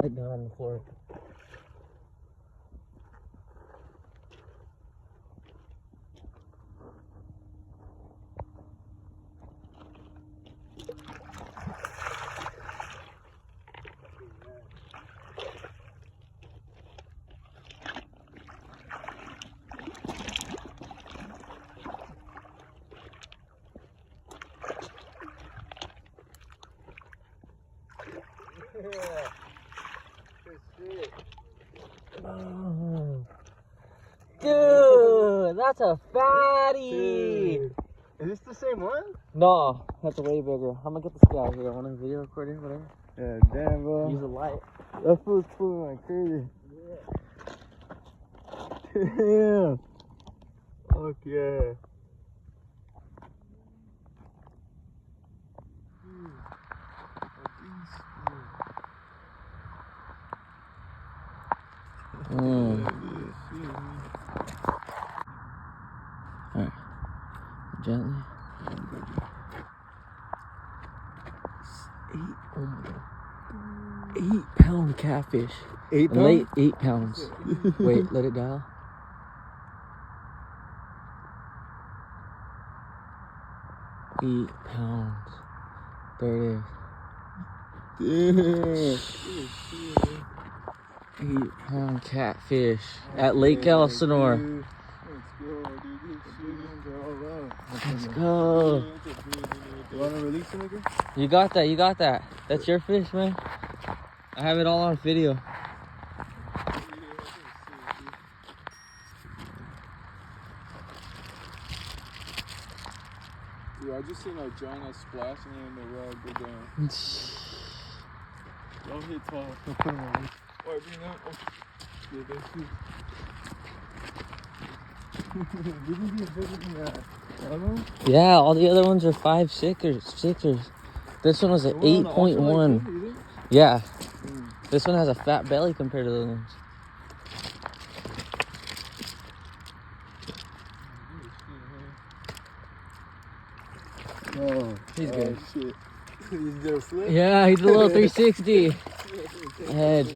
it down on the floor. Yeah. Good shit. Oh. Dude, that's a fatty. Dude. Is this the same one? No, that's way bigger. I'm gonna get this guy here. I want a video recording, whatever. Yeah, damn, bro. Use a light. That fool's pulling like crazy. Yeah. Damn. Fuck yeah. Alright. Gently. 8-pound catfish. 8 pounds? Late 8 pounds. Wait, let it dial. £8. There it is. Damn. 8-pound catfish at Lake Elsinore. Let's go, dude. Let's go. You want to release him again? You got that, you got that. That's your fish, man. I have it all on video. Dude, I just seen a giant splashing in the rod go down. Don't hit tall. Don't put him on. Oh, I bring that. Oh. Yeah, that's it. Didn't get bigger than that. Yeah, all the other ones are 5 sixers. This one was an 8.1. Yeah. This one has a fat belly compared to those ones. Oh, He's good. Shit. He's gonna flip? Yeah, he's a little 360. Head.